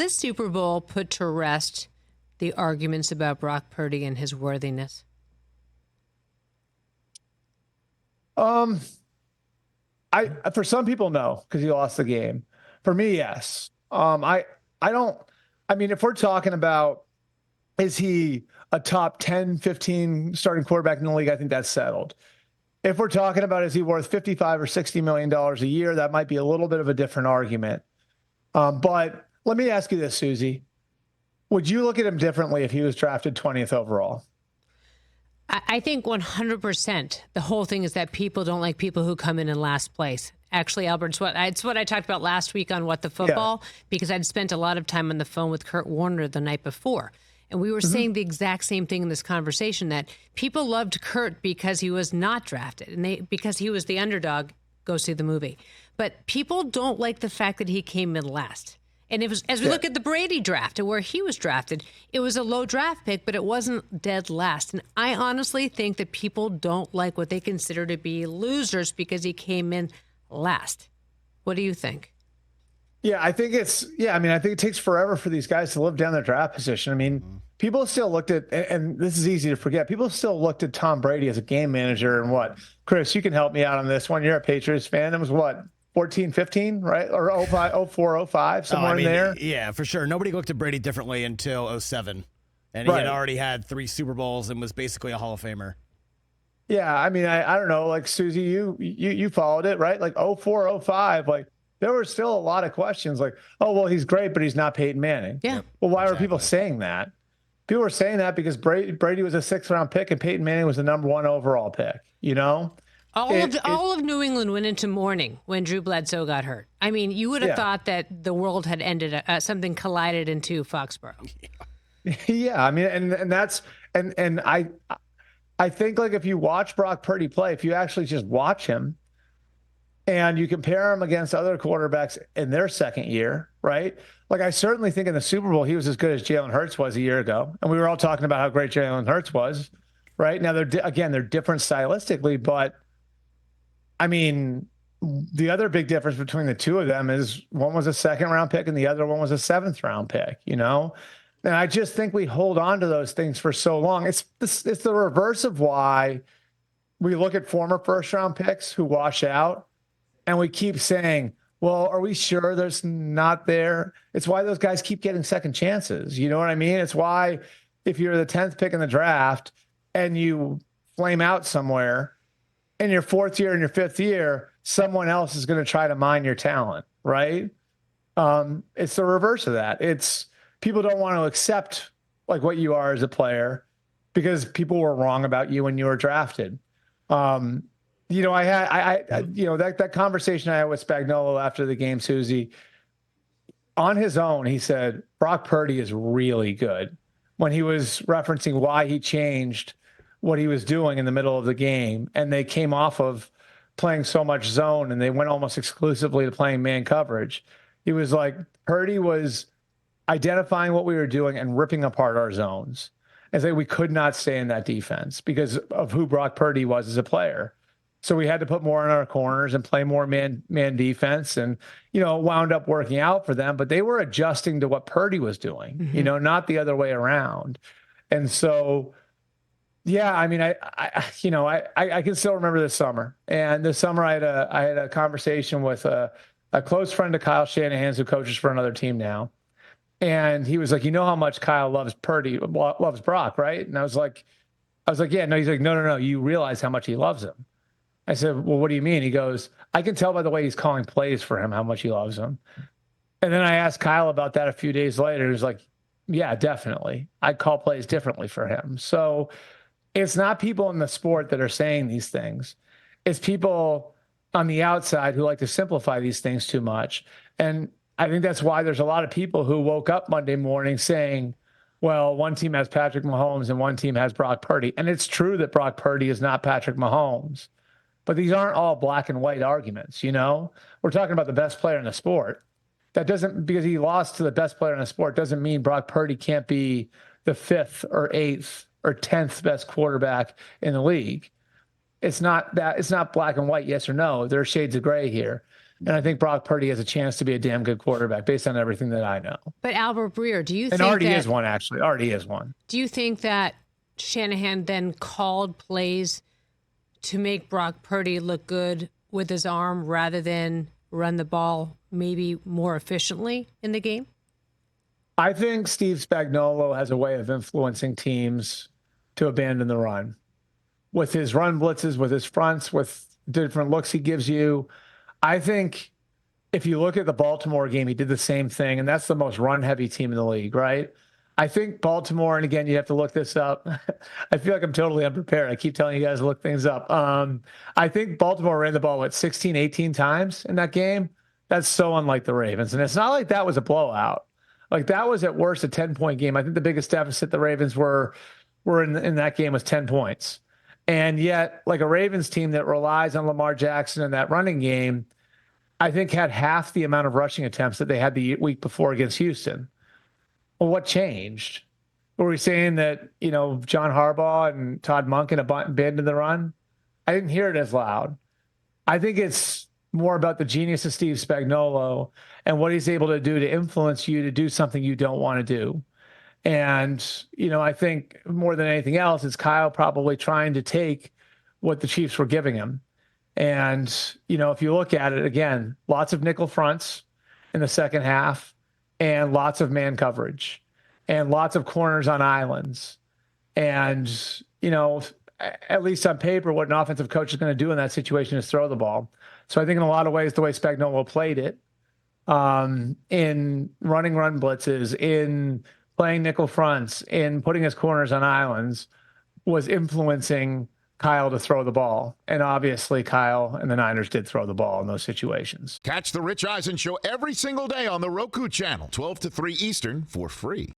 this Super Bowl put to rest the arguments about Brock Purdy and his worthiness? For some people, no, because he lost the game. For me, yes. I mean, if we're talking about, is he a top 10, 15 starting quarterback in the league? I think that's settled. If we're talking about, is he worth 55 or $60 million a year? That might be a little bit of a different argument. But let me ask you this, Suzy. Would you look at him differently if he was drafted 20th overall? I think 100%. The whole thing is that people don't like people who come in last place. Actually, Albert, it's what I talked about last week on What the Football, because I'd spent a lot of time on the phone with Kurt Warner the night before. And we were saying the exact same thing in this conversation, that people loved Kurt because he was not drafted, and because he was the underdog. Go see the movie. But people don't like the fact that he came in last. And it was, as we look at the Brady draft and where he was drafted, it was a low draft pick, but it wasn't dead last. And I honestly think that people don't like what they consider to be losers because he came in last. What do you think? Yeah, I think I think it takes forever for these guys to live down their draft position. I mean, people still looked at, and this is easy to forget, people still looked at Tom Brady as a game manager. And what, Chris, you can help me out on this one. You're a Patriots fan. It was what, 14, 15, right? Or 05, 04, 05, somewhere in there. Yeah, for sure. Nobody looked at Brady differently until 07. And he had already had 3 Super Bowls and was basically a Hall of Famer. Yeah, I mean, I don't know, like Suzy, you followed it, right? Like 04, 05, like there were still a lot of questions like, oh, well, he's great, but he's not Peyton Manning. Yeah. Well, why were people saying that? People were saying that because Brady was a 6th-round pick and Peyton Manning was the number 1 overall pick, you know? All of New England went into mourning when Drew Bledsoe got hurt. I mean, you would have thought that the world had ended, something collided into Foxborough. Yeah, I mean, and that's and I think, like, if you watch Brock Purdy play, if you actually just watch him and you compare him against other quarterbacks in their second year, right? Like, I certainly think in the Super Bowl he was as good as Jalen Hurts was a year ago, and we were all talking about how great Jalen Hurts was, right? Now they're different stylistically, but I mean, the other big difference between the two of them is one was a 2nd-round pick and the other one was a 7th-round pick, you know? And I just think we hold on to those things for so long. It's the reverse of why we look at former 1st-round picks who wash out and we keep saying, well, are we sure there's not there? It's why those guys keep getting second chances. You know what I mean? It's why if you're the 10th pick in the draft and you flame out somewhere, in your 4th year and your 5th year, someone else is going to try to mine your talent, right? It's the reverse of that. It's people don't want to accept like what you are as a player because people were wrong about you when you were drafted. You know, that conversation I had with Spagnuolo after the game, Suzy, on his own, he said, Brock Purdy is really good when he was referencing why he changed what he was doing in the middle of the game. And they came off of playing so much zone and they went almost exclusively to playing man coverage. He was like, Purdy was identifying what we were doing and ripping apart our zones. And say we could not stay in that defense because of who Brock Purdy was as a player. So we had to put more in our corners and play more man defense. And, you know, it wound up working out for them, but they were adjusting to what Purdy was doing, you know, not the other way around. And so, yeah, I mean, I can still remember this summer. And this summer I had a conversation with a close friend of Kyle Shanahan's who coaches for another team now. And he was like, you know how much Kyle loves Brock, right? And I was like, yeah, no. He's like, no. You realize how much he loves him. I said, well, what do you mean? He goes, I can tell by the way he's calling plays for him how much he loves him. And then I asked Kyle about that a few days later. He was like, yeah, definitely. I call plays differently for him. So it's not people in the sport that are saying these things. It's people on the outside who like to simplify these things too much. And I think that's why there's a lot of people who woke up Monday morning saying, well, one team has Patrick Mahomes and one team has Brock Purdy. And it's true that Brock Purdy is not Patrick Mahomes. But these aren't all black and white arguments, you know? We're talking about the best player in the sport. That doesn't, because he lost to the best player in the sport, doesn't mean Brock Purdy can't be the 5th or 8th or 10th best quarterback in the league. It's not black and white, yes or no. There are shades of gray here. And I think Brock Purdy has a chance to be a damn good quarterback based on everything that I know. But Albert Breer, do you think already is one, actually. Already is one. Do you think that Shanahan then called plays to make Brock Purdy look good with his arm rather than run the ball maybe more efficiently in the game? I think Steve Spagnuolo has a way of influencing teams to abandon the run. With his run blitzes, with his fronts, with different looks he gives you. I think if you look at the Baltimore game, he did the same thing, and that's the most run-heavy team in the league, right? I think Baltimore, and again, you have to look this up. I feel like I'm totally unprepared. I keep telling you guys to look things up. I think Baltimore ran the ball, 16, 18 times in that game? That's so unlike the Ravens. And it's not like that was a blowout. Like, that was at worst a 10-point game. I think the biggest deficit the Ravens were in that game was 10 points. And yet, like a Ravens team that relies on Lamar Jackson in that running game, I think had half the amount of rushing attempts that they had the week before against Houston. Well, what changed? Were we saying that, John Harbaugh and Todd Monken abandoned the run? I didn't hear it as loud. I think it's more about the genius of Steve Spagnuolo and what he's able to do to influence you to do something you don't want to do. And, I think more than anything else, it's Kyle probably trying to take what the Chiefs were giving him. And, if you look at it, again, lots of nickel fronts in the second half and lots of man coverage and lots of corners on islands. And, at least on paper, what an offensive coach is going to do in that situation is throw the ball. So I think in a lot of ways, the way Spagnuolo played it, in running run blitzes, in playing nickel fronts, in putting his corners on islands, was influencing Kyle to throw the ball. And obviously Kyle and the Niners did throw the ball in those situations. Catch the Rich Eisen Show every single day on the Roku channel, 12 to 3 Eastern, for free.